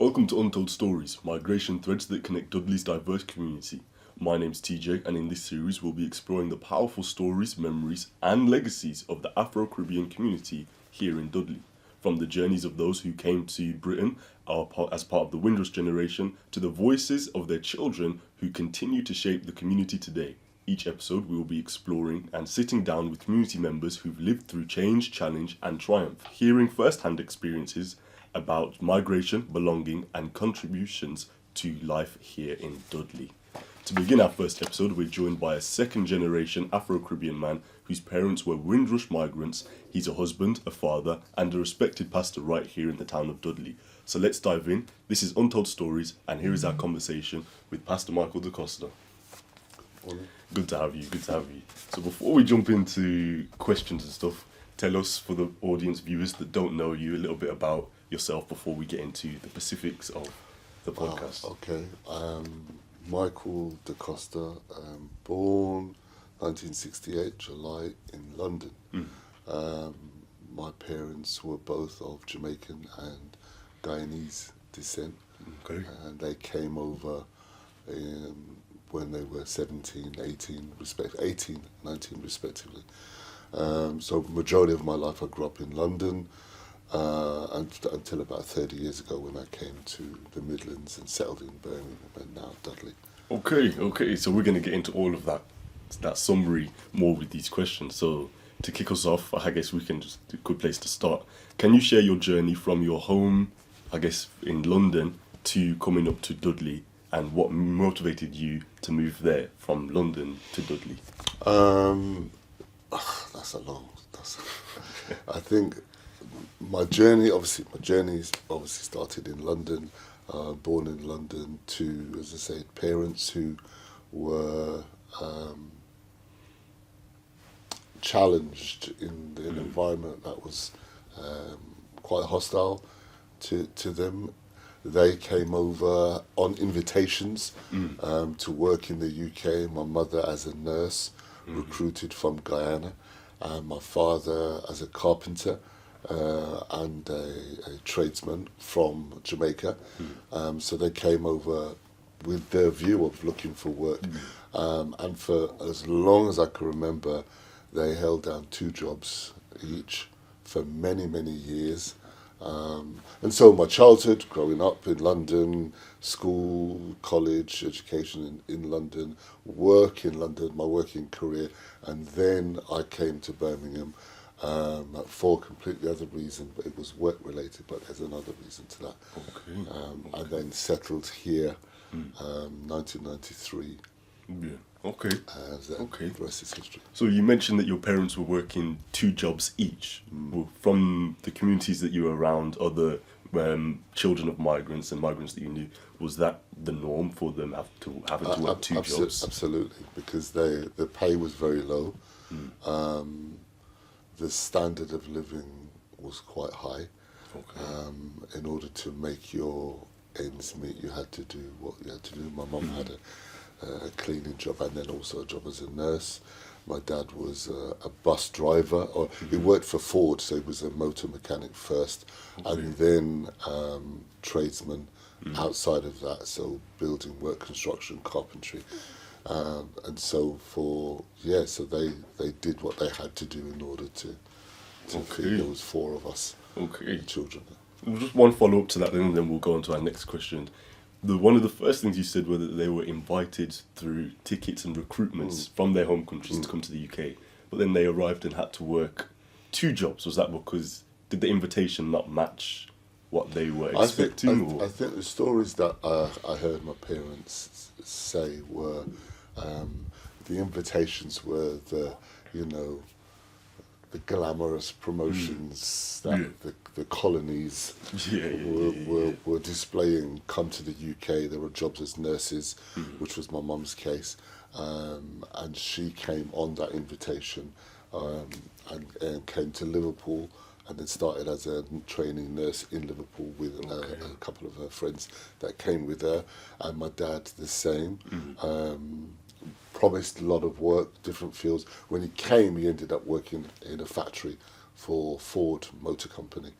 Welcome to Untold Stories, migration threads that connect Dudley's diverse community. My name's TJ, and in this series we'll be exploring the powerful stories, memories, and legacies of the Afro Caribbean community here in Dudley. From the journeys of those who came to Britain as part of the Windrush generation, to the voices of their children who continue to shape the community today. Each episode we will be exploring and sitting down with community members who've lived through change, challenge, and triumph, hearing first-hand experiences about migration, belonging, and contributions to life here in Dudley. To begin our first episode, we're joined by a second-generation Afro Caribbean man whose parents were Windrush migrants. He's a husband, a father, and a respected pastor right here in the town of Dudley. So let's dive in. This is Untold Stories, and here is our conversation with Pastor Michael Da Costa. Good to have you. So before we jump into questions and stuff, tell us, for the audience viewers that don't know you, a little bit about yourself before we get into the specifics of the podcast. Okay. Michael Da Costa, born 1968, July, in London. My parents were both of Jamaican and Guyanese descent. Okay. And they came over when they were 17, 18, 19 respectively. So majority of my life I grew up in London until about 30 years ago when I came to the Midlands and settled in Birmingham and now Dudley. Okay. So we're going to get into all of that summary more with these questions. So to kick us off, I guess we can just a good place to start. Can you share your journey from your home, I guess, in London to coming up to Dudley, and what motivated you to move there from London to Dudley? I think my journey started in London, born in London, to, as I say, parents who were challenged in an environment that was quite hostile to them. They came over on invitations to work in the UK. My mother as a nurse, recruited from Guyana, and my father as a carpenter and a tradesman from Jamaica. So they came over with their view of looking for work. And for as long as I can remember, they held down 2 jobs each for many, many years. And so my childhood, growing up in London, school, college, education in London, work in London, my working career, and then I came to Birmingham for a completely other reason, but it was work related, but there's another reason to that. Okay. I then settled here, 1993. Yeah. Okay. The rest is history. So you mentioned that your parents were working 2 jobs each. Well, from the communities that you were around, other children of migrants and migrants that you knew, was that the norm for them having to work 2 jobs? Absolutely, because the pay was very low. The standard of living was quite high. In order to make your ends meet, you had to do what you had to do. My mum had a cleaning job and then also a job as a nurse. My dad was a bus driver, or he worked for Ford, so he was a motor mechanic first, and then tradesman outside of that, so building work, construction, carpentry. And so so they did what they had to do in order to feed those 4 of us children. Just one follow-up to that, and then we'll go on to our next question. One of the first things you said were that they were invited through tickets and recruitments from their home countries to come to the UK, but then they arrived and had to work 2 jobs. Was that because, did the invitation not match what they were expecting? I think the stories that I heard my parents say were the invitations were the glamorous promotions that the colonies were displaying. Come to the UK, there were jobs as nurses, which was my mum's case, and she came on that invitation and came to Liverpool, and then started as a training nurse in Liverpool with a couple of her friends that came with her, and my dad the same. Promised a lot of work, different fields. When he came, he ended up working in a factory for Ford Motor Company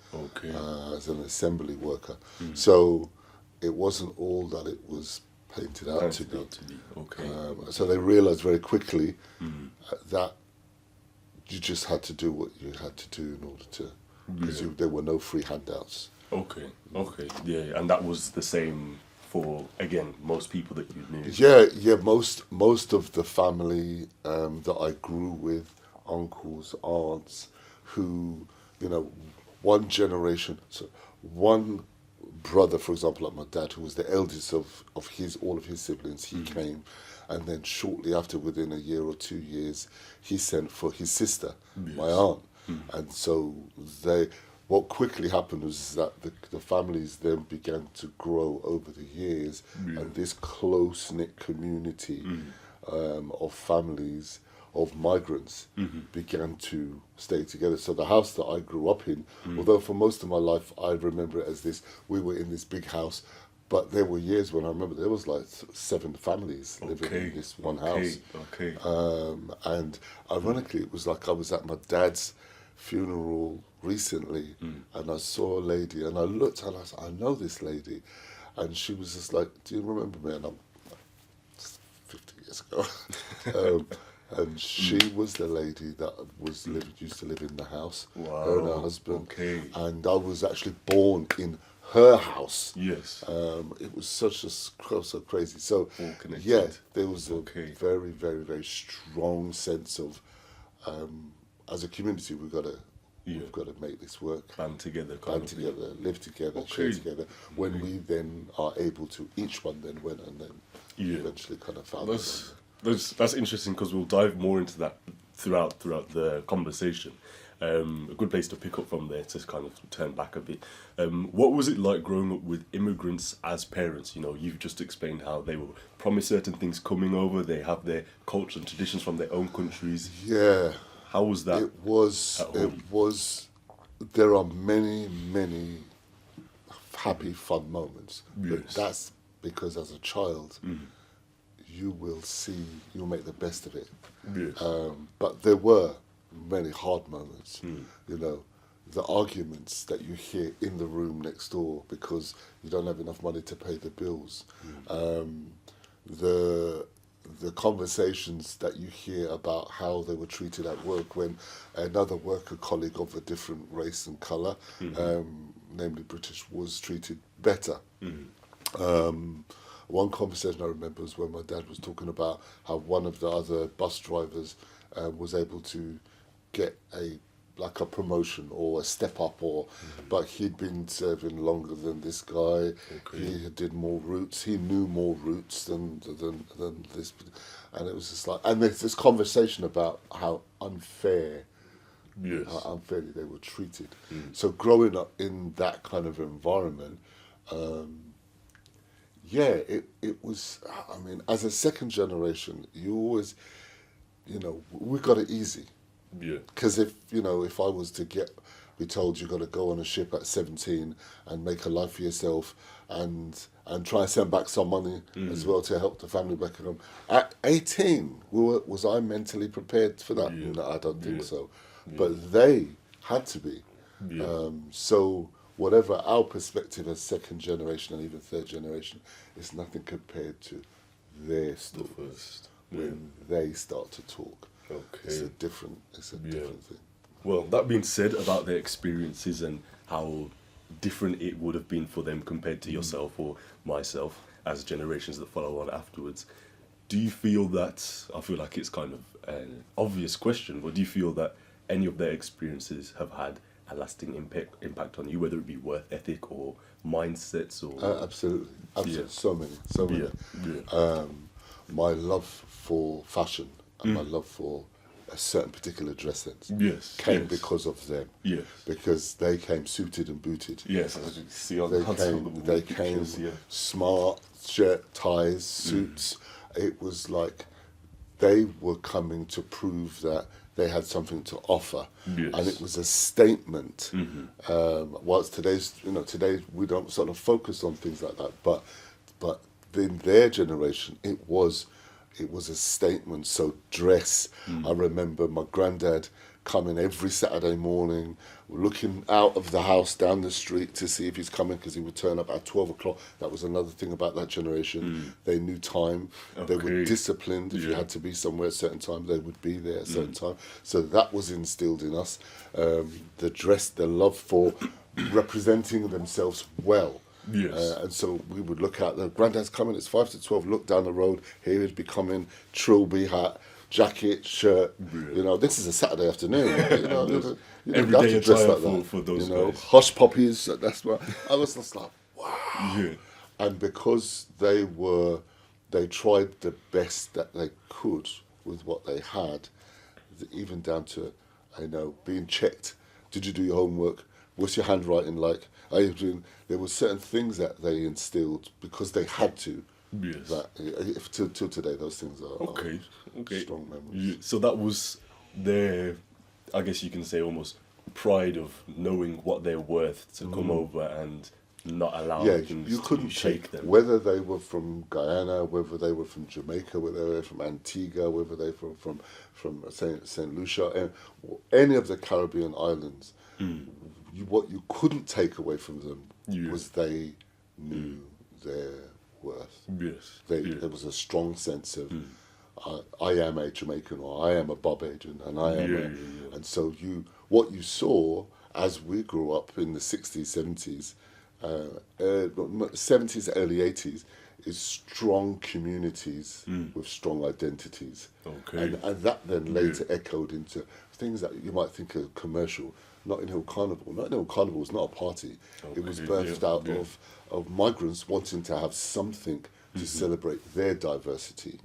as an assembly worker. So it wasn't all that it was painted out to be. Okay. So they realised very quickly that you just had to do what you had to do in order to, because there were no free handouts. Okay. Yeah, and that was the same for, again, most people that you knew. Yeah. Most of the family that I grew with, uncles, aunts, who, one generation, so one brother, for example, like my dad, who was the eldest of all of his siblings, he came, and then shortly after, within a year or 2 years, he sent for his sister, my aunt, and so what quickly happened was that the families then began to grow over the years, and this close-knit community of families, of migrants, began to stay together. So the house that I grew up in, although for most of my life I remember it as this, we were in this big house, but there were years when I remember there was like 7 families living in this one house. Okay. And ironically, it was like I was at my dad's funeral recently, and I saw a lady, and I looked and I said, I know this lady, and she was just like, do you remember me? And I'm 50 years ago. And she was the lady that used to live in the house, her and her husband. Okay. And I was actually born in her house. Yes. It was so crazy. So, All connected. yeah, there was a Okay. very, very, very strong sense of, as a community, we've got to make this work. Band together, Band together, live together, share together. When we then are able to, each one then went and then eventually kind of found That's interesting, because we'll dive more into that throughout the conversation. A good place to pick up from there, to kind of turn back a bit. What was it like growing up with immigrants as parents? You've just explained how they were promised certain things coming over. They have their culture and traditions from their own countries. Yeah. How was that? It was. There are many, many happy, fun moments. Yes. But that's because as a child, you'll make the best of it. Yes. But there were many hard moments. The arguments that you hear in the room next door because you don't have enough money to pay the bills. The conversations that you hear about how they were treated at work when another worker colleague of a different race and colour, namely British, was treated better. One conversation I remember was when my dad was talking about how one of the other bus drivers was able to get a promotion or a step up, but he'd been serving longer than this guy. He did more routes. He knew more routes than this, and it was just like, and there's this conversation about how unfairly they were treated. So growing up in that kind of environment. It was, as a second generation, you always, we got it easy. Yeah. Because if I was to be told you've got to go on a ship at 17 and make a life for yourself and try and send back some money as well to help the family back at home. At 18, was I mentally prepared for that? Yeah. No, I don't think so. Yeah. But they had to be. Yeah. So whatever our perspective as second generation and even third generation is nothing compared to their story when they start to talk. Okay. It's a different thing. Well, that being said about their experiences and how different it would have been for them compared to yourself or myself as generations that follow on afterwards, do you feel that, I feel like it's kind of an obvious question, but do you feel that any of their experiences have had a lasting impact on you, whether it be work ethic or mindsets or... Absolutely. Yeah. So many. Yeah. My love for fashion and my love for a certain particular dress sense came because of them. Yes. Because they came suited and booted. Yes, as you see on They came smart, shirt, ties, suits. It was like they were coming to prove that they had something to offer, and it was a statement. Whilst today we don't sort of focus on things like that, but in their generation, it was a statement. So dress. I remember my granddad coming every Saturday morning, looking out of the house down the street to see if he's coming, because he would turn up at 12 o'clock. That was another thing about that generation. They knew time. They were Okay. disciplined. If you had to be somewhere at a certain time, they would be there at a certain time. So that was instilled in us. The dress, the love for representing themselves well. Yes. And so we would look out, the granddad's coming, it's 5 to 12, look down the road, here he'd be coming, trilby hat, jacket, shirt. You know, this is a Saturday afternoon. You know, you don't have Everyday to dress attire like that. for those you know, guys. hush puppies, that's what I was just like, wow. Yeah. And because they tried the best that they could with what they had, even down to, being checked. Did you do your homework? What's your handwriting like? Are you doing? There were certain things that they instilled because they had to. Yes. That if till today, those things are Okay. strong memories. So that was their, I guess you can say, almost pride of knowing what they're worth to come over and not allow Yeah, things you couldn't to shake them. whether they were from Guyana, whether they were from Jamaica, whether they were from Antigua, whether they were from Saint Lucia, and any of the Caribbean islands. What you couldn't take away from them was they knew their worth. Yes. There was a strong sense of I am a Jamaican, or I am a Barbadian, and I am and so what you saw as we grew up in the 60s, 70s, 70s, early 80s, is strong communities with strong identities. Okay. And that then later echoed into things that you might think are commercial. Notting Hill Carnival. Notting Hill Carnival was not a party. It was birthed out of migrants wanting to have something to celebrate their diversity.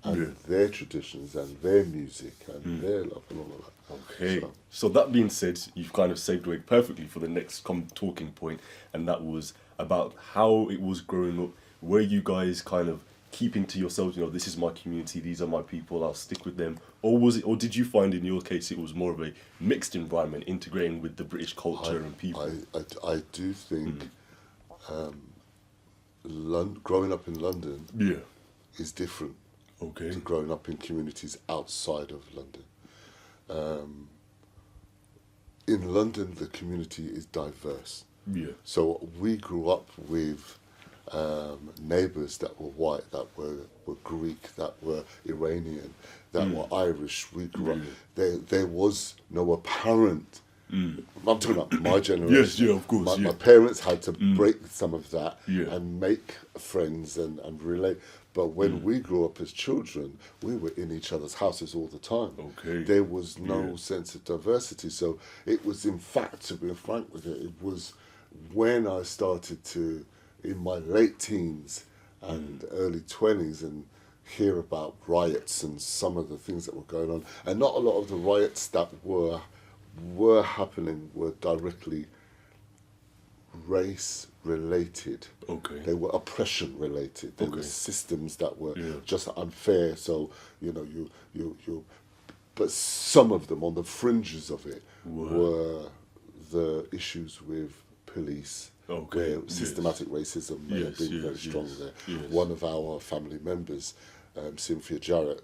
And their traditions and their music and their love and all of that. Okay. So that being said, you've kind of segued perfectly for the next talking point, and that was about how it was growing up. Were you guys kind of keeping to yourselves, this is my community, these are my people, I'll stick with them? Or did you find in your case it was more of a mixed environment, integrating with the British culture and people? I do think growing up in London is different to growing up in communities outside of London. In London, the community is diverse. So we grew up with neighbours that were white, that were Greek, that were Iranian, that were Irish. We grew up. There was no apparent. I'm talking about my generation. Yes, of course. My parents had to break some of that and make friends and relate. But when we grew up as children, we were in each other's houses all the time. Okay. There was no sense of diversity. So it was, in fact, to be frank with it was when I started to, in my late teens and early 20s, and hear about riots and some of the things that were going on. And not a lot of the riots that were happening were directly race related. Okay. They were oppression related. They were systems that were just unfair. So, you but some of them on the fringes of it were the issues with police. Where systematic racism may have been very strong there. One of our family members, Cynthia Jarrett,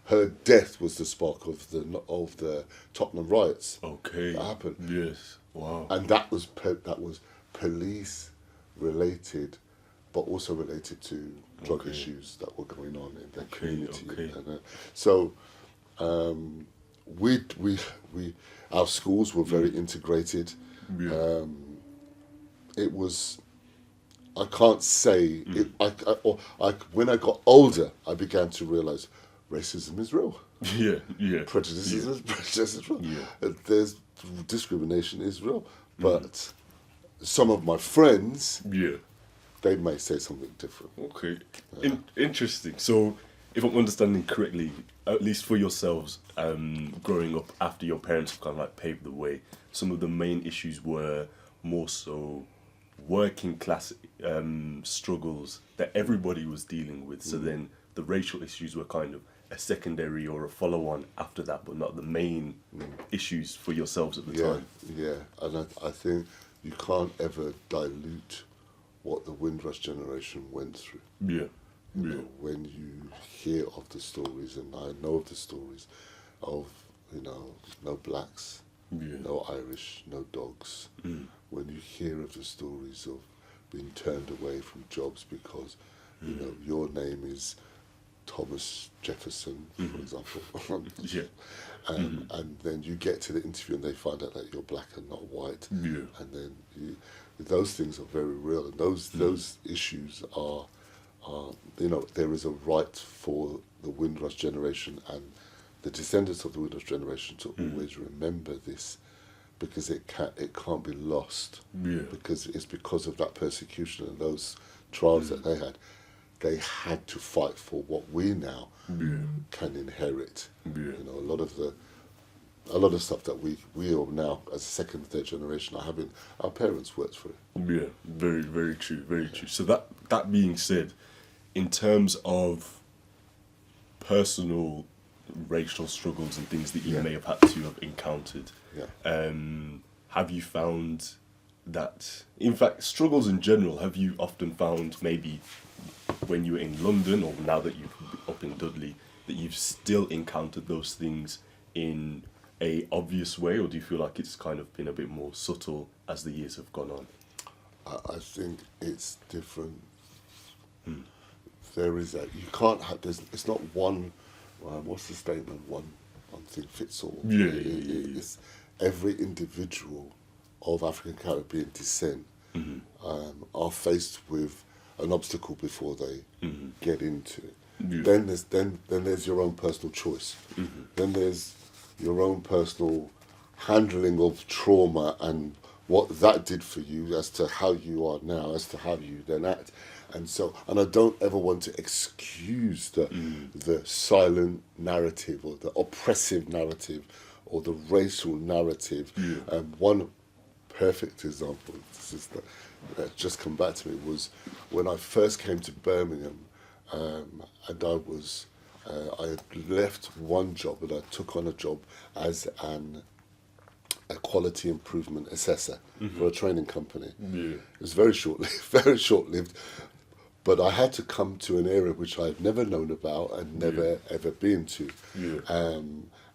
her death was the spark of the Tottenham riots. Okay. That happened. Yes. Wow. And that was police related, but also related to drug issues that were going on in the community. And, so our schools were very integrated. It was, I can't say, when I got older, I began to realise racism is real. Prejudice is real. There's discrimination is real. But some of my friends, they may say something different. Okay. Interesting. So, if I'm understanding correctly, at least for yourselves, growing up after your parents kind of like paved the way, some of the main issues were more so working class struggles that everybody was dealing with. So then the racial issues were kind of a secondary or a follow-on after that, but not the main issues for yourselves at the time. Yeah, and I think you can't ever dilute what the Windrush generation went through. You know, when you hear of the stories, and I know of the stories of you know, no blacks, Yeah. no Irish, no dogs. When you hear of the stories of being turned away from jobs because, you know, your name is Thomas Jefferson, for example. Yeah. And then you get to the interview and they find out that you're black and not white. Yeah. And then those things are very real. And those issues are, you know, there is a right for the Windrush generation and the descendants of the Windrush generation to always remember this, because it can't be lost. Yeah. Because it's because of that persecution and those trials that they had to fight for what we now can inherit. Yeah. You know, a lot of stuff that we are now as a second, third generation are having, our parents worked for it. Yeah, very, very true, very true. So that being said, in terms of personal racial struggles and things that you may have had to have encountered, have you found that, in fact, struggles in general, have you often found maybe when you were in London or now that you're up in Dudley, that you've still encountered those things in a obvious way, or do you feel like it's kind of been a bit more subtle as the years have gone on? I think it's different. There is that you can't have. It's not one. What's the statement? One thing fits all. Yeah. It's every individual of African Caribbean descent are faced with an obstacle before they get into it. Yeah. Then there's your own personal choice. Then there's your own personal handling of trauma and what that did for you as to how you are now, as to how you then act. And I don't ever want to excuse the silent narrative or the oppressive narrative or the racial narrative. One perfect example that just come back to me was when I first came to Birmingham, and I had left one job and I took on a job as a quality improvement assessor for a training company. It was very short-lived, but I had to come to an area which I'd never known about and never ever been to.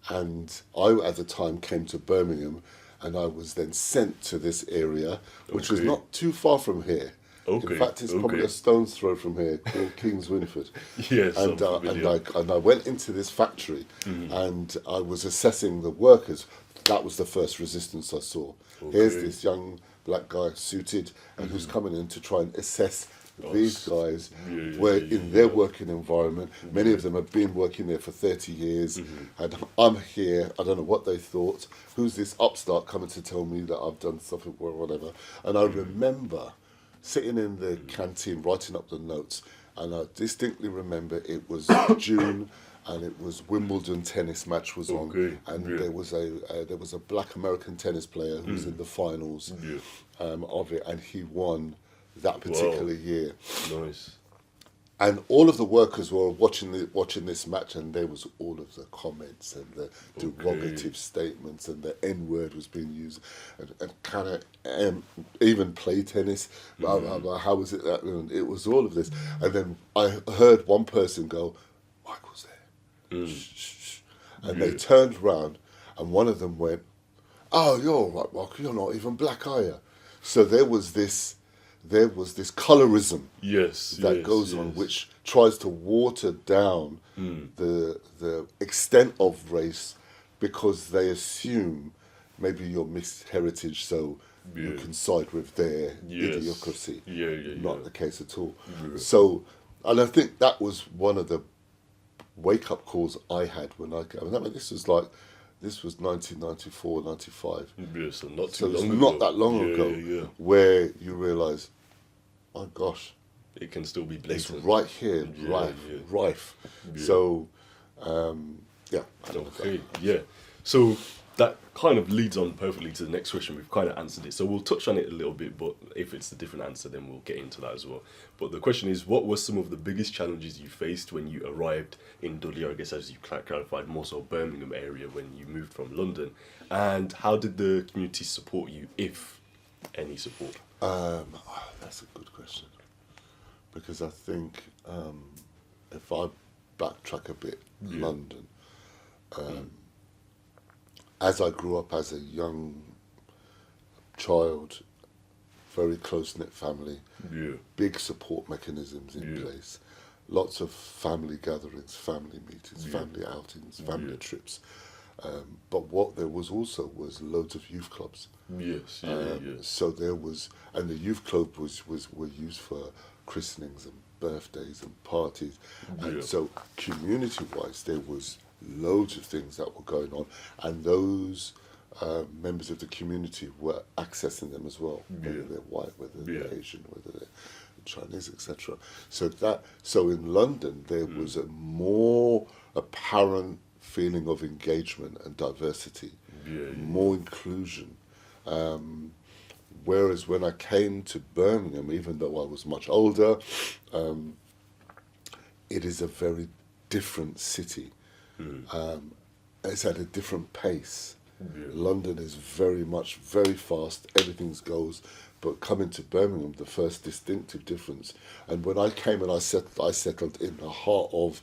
And I, at the time, came to Birmingham, and I was then sent to this area, which was not too far from here. In fact, it's probably a stone's throw from here, called King's Winford. Yes, and I went into this factory, and I was assessing the workers. That was the first resistance I saw. Here's this young black guy suited, and who's coming in to try and assess these guys were in their working environment. Many of them have been working there for 30 years, and I'm here. I don't know what they thought. Who's this upstart coming to tell me that I've done something or whatever? And I remember sitting in the canteen writing up the notes, and I distinctly remember it was June, and it was Wimbledon tennis match was on, and there was a black American tennis player who was in the finals of it, and he won that particular year. Nice. And all of the workers were watching this match, and there was all of the comments and the derogative statements, and the N word was being used, and kind of even play tennis. How was it that? And it was all of this, and then I heard one person go, "Michael's there," shh. And they turned round, and one of them went, "Oh, you're all right, Michael. You're not even black, are you?" So there was this colorism that goes on, which tries to water down the extent of race, because they assume maybe you're mixed heritage, so you can side with their idiocracy. Not the case at all. So, and I think that was one of the wake-up calls I had when I came. I mean, this was 1994, 95. So not too long ago. Not that long ago, where you realise, oh gosh, it can still be blatant. It's right here, rife. So, So that kind of leads on perfectly to the next question. We've kind of answered it, so we'll touch on it a little bit, but if it's a different answer, then we'll get into that as well. But the question is, what were some of the biggest challenges you faced when you arrived in Dudley, or I guess as you clarified, more so Birmingham area when you moved from London, and how did the community support you, if any support? That's a good question, because I think if I backtrack a bit, London, as I grew up as a young child, very close-knit family, Yeah. big support mechanisms in Yeah. place, lots of family gatherings, family meetings, Yeah. family outings, family Yeah. trips. But what there was also was loads of youth clubs. Yes. Yeah. Yeah. So there was, and the youth club were used for christenings and birthdays and parties. And Yeah. so community-wise, there was loads of things that were going on, and those members of the community were accessing them as well, whether Yeah. they're white, whether Yeah. they're Asian, whether they're Chinese, etc. So in London there was a more apparent feeling of engagement and diversity, Yeah. more inclusion. Whereas when I came to Birmingham, even though I was much older, it is a very different city. It's at a different pace. Yeah. London is very fast, everything goes. But coming to Birmingham, the first distinctive difference. And when I came and I settled in the heart of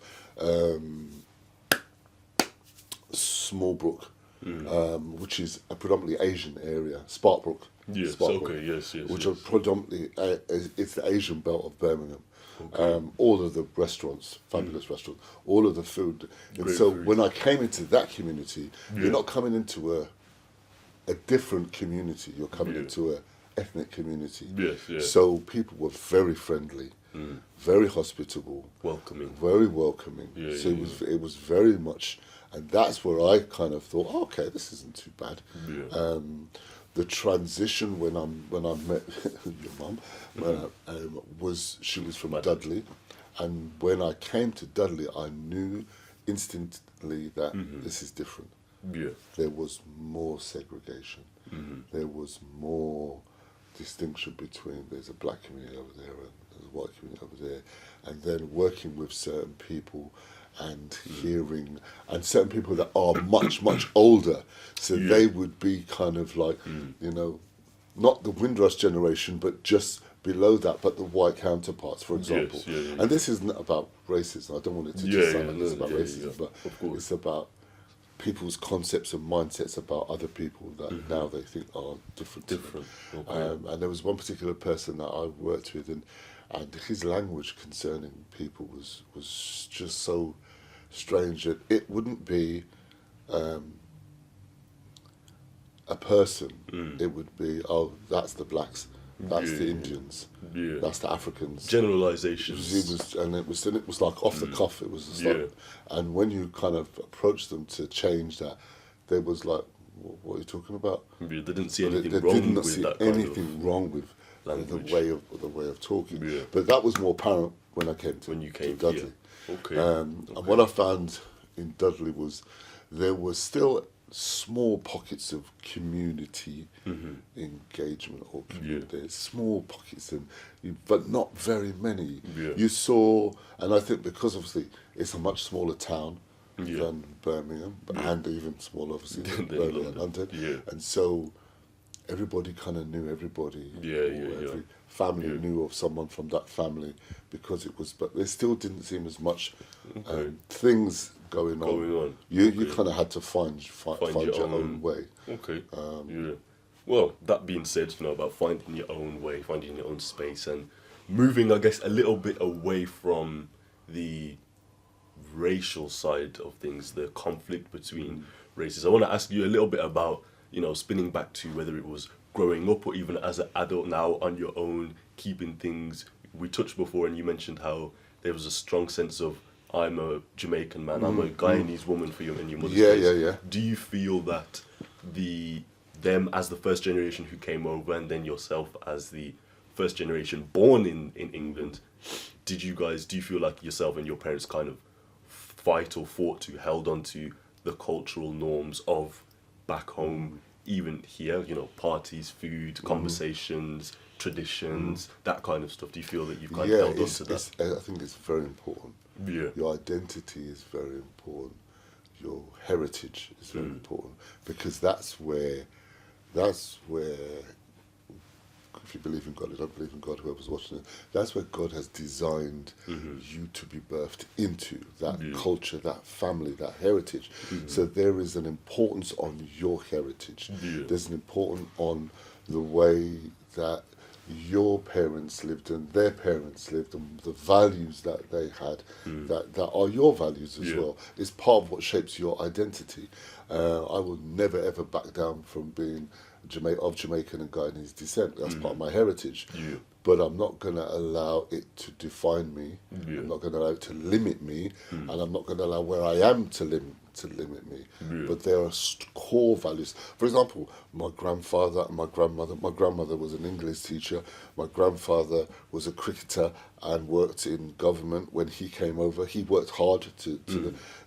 Smallbrook, which is a predominantly Asian area, Sparkbrook. Yes. Sparkbrook, Okay. Yes. Yes. which yes. are predominantly, it's the Asian belt of Birmingham. Okay. All of the restaurants, fabulous restaurants, all of the food. And Great so food. when I came into that community, Yeah. you're not coming into a different community, you're coming Yeah. into a ethnic community. Yes. Yeah. So people were very friendly, very hospitable, Welcoming. very welcoming. Yeah, So yeah, it was very much, and that's where I kind of thought, oh, okay, this isn't too bad. Yeah. The transition when I met your mum was she was from Dudley, and when I came to Dudley, I knew instantly that this is different. Yeah. There was more segregation. There was more distinction between there's a black community over there and there's a white community over there, and then working with certain people and hearing, and certain people that are much older, so Yeah. they would be kind of like, not the Windrush generation, but just below that, but the white counterparts, for example. yeah, yeah. And this isn't about racism. I don't want it to Yeah, just sound yeah, like it's no, about yeah, racism, yeah. but Of course. it's about people's concepts and mindsets about other people that now they think are different. to them. Different. Okay. And there was one particular person that I worked with, and his language concerning people was just so strange that it wouldn't be a person. It would be, oh, that's the blacks, that's the Yeah. Indians, Yeah. that's the Africans. Generalizations. It was like off the cuff. It was just like, and when you kind of approached them to change that, they was like, "What are you talking about?" Yeah, they didn't see But anything they wrong did not with see that kind anything wrong with language. the way of talking. Yeah. But that was more apparent when I came to when you came to Dudley. here. Okay. And what I found in Dudley was there was still small pockets of community engagement or community. Small pockets, but not very many. Yeah. You saw, and I think because obviously it's a much smaller town Yeah. than Birmingham, and even smaller obviously than Than Birmingham and London. London. Yeah. And so everybody kind of knew everybody. Yeah, or yeah, yeah. every family Yeah. knew of someone from that family because it was, but there still didn't seem as much Okay. things going on. Going on. You Okay. kind of had to find your own way. Okay. Yeah. Well, that being said, about finding your own way, finding your own space, and moving, I guess, a little bit away from the racial side of things, the conflict between races. I want to ask you a little bit about, spinning back to whether it was growing up or even as an adult now on your own, keeping things. We touched before, and you mentioned how there was a strong sense of, I'm a Jamaican man, I'm a Guyanese woman for you in your mother's Yeah, case. yeah, yeah. Do you feel that them as the first generation who came over, and then yourself as the first generation born in England, do you feel like yourself and your parents kind of fight or fought to, held on to the cultural norms of back home, even here, parties, food, conversations, traditions, that kind of stuff? Do you feel that you've kind of held on to that? I think it's very important. Yeah. Your identity is very important. Your heritage is very important, because that's where if you believe in God, you don't believe in God, whoever's watching it, that's where God has designed you to be birthed into, that culture, that family, that heritage. So there is an importance on your heritage. There's an importance on the way that your parents lived and their parents lived and the values that they had that are your values as well. It's part of what shapes your identity. I will never ever back down from being of Jamaican and Guyanese descent. That's part of my heritage. But I'm not going to allow it to define me. I'm not going to allow it to limit me, and I'm not going to allow where I am to limit me. But there are core values. For example, my grandfather and my grandmother. My grandmother was an English teacher. My grandfather was a cricketer and worked in government. When he came over, he worked hard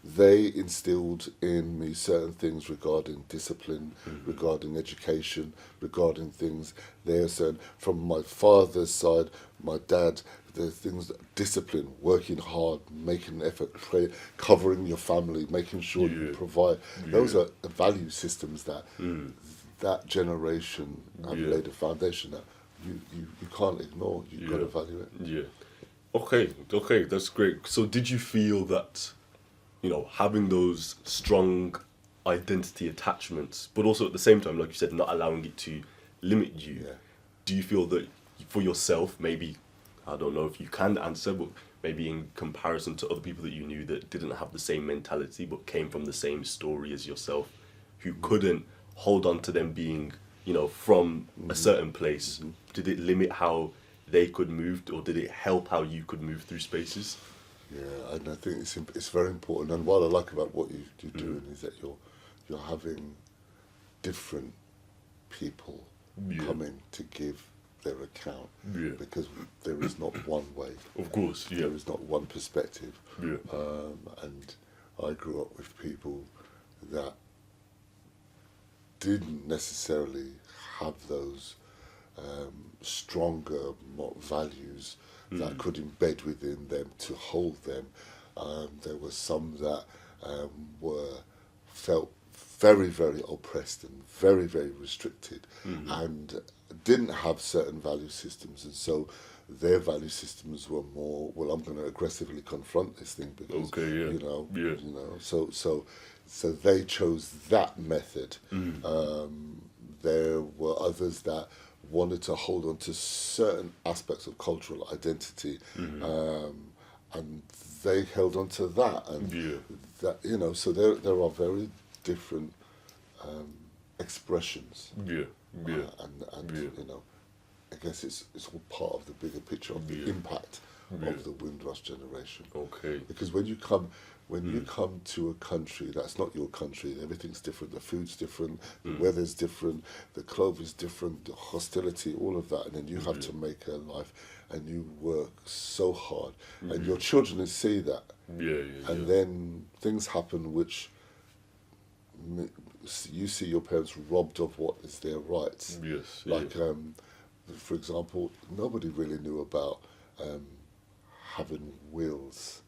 they instilled in me certain things regarding discipline, regarding education, regarding things. They are certain from my father's side, my dad. There's things, discipline, working hard, making an effort, covering your family, making sure you provide. Those are the value systems that that generation have laid a foundation that you can't ignore. You've got to value it. Yeah. Okay, that's great. So did you feel that, having those strong identity attachments, but also at the same time, like you said, not allowing it to limit you, do you feel that for yourself, maybe, I don't know if you can answer, but maybe in comparison to other people that you knew that didn't have the same mentality but came from the same story as yourself, who couldn't hold on to them being, from a certain place, did it limit how they could move, or did it help how you could move through spaces? Yeah, and I think it's very important. And what I like about what you're doing is that you're having different people coming to give their account, because there is not one way. Of course, There is not one perspective. And I grew up with people that didn't necessarily have those stronger values that could embed within them to hold them. There were some that felt very, very oppressed and very, very restricted, and didn't have certain value systems, and so their value systems were more, well, I'm going to aggressively confront this thing because so they chose that method. There were others that wanted to hold on to certain aspects of cultural identity, and they held on to that, and that, so there are very different expressions. I guess it's all part of the bigger picture of the impact of the Windrush generation. Because when you come to a country that's not your country, everything's different. The food's different, the weather's different, the clothes is different, the hostility, all of that, and then you have to make a life, and you work so hard, and your children see that, and then things happen which you see your parents robbed of what is their rights. For example, nobody really knew about having wills.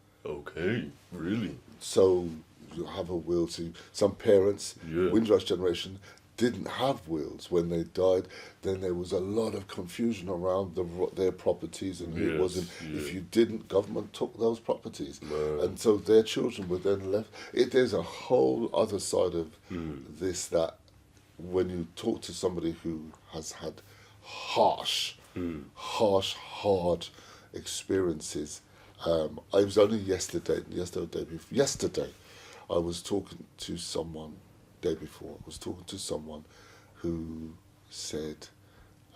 Really? So you have a will to some parents. Windrush generation didn't have wills when they died. Then there was a lot of confusion around their properties, and it wasn't. If you didn't, government took those properties, and so their children were then left. There's a whole other side of this that when you talk to somebody who has had harsh, hard experiences. I was only yesterday, I was talking to someone, day before, I was talking to someone who said,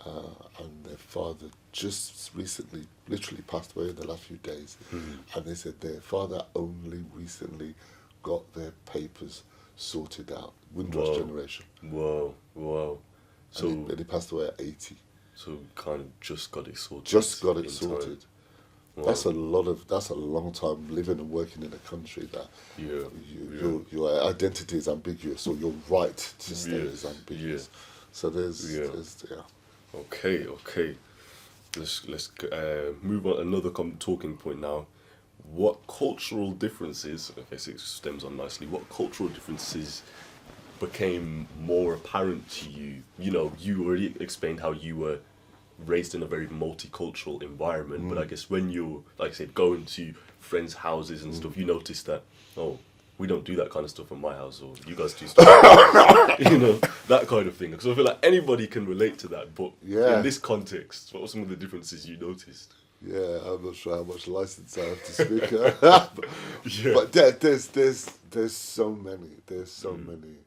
and their father just recently, literally passed away in the last few days, and they said their father only recently got their papers sorted out, Windrush generation. Wow. So and he passed away at 80. So kind of just got it sorted. Just got it sorted. Wow. That's a long time living and working in a country that your identity is ambiguous, or your right to stay is ambiguous. So there's Okay. Let's move on. Another talking point now. What cultural differences? Okay, so it stems on nicely. What cultural differences became more apparent to you? You already explained how you were raised in a very multicultural environment, but I guess when you're, like I said, going to friends' houses and stuff, you notice that, oh, we don't do that kind of stuff in my house, or you guys do stuff, that kind of thing. Because I feel like anybody can relate to that, but in this context, what were some of the differences you noticed? Yeah, I'm not sure how much license I have to speak. But there's so many. There's so many.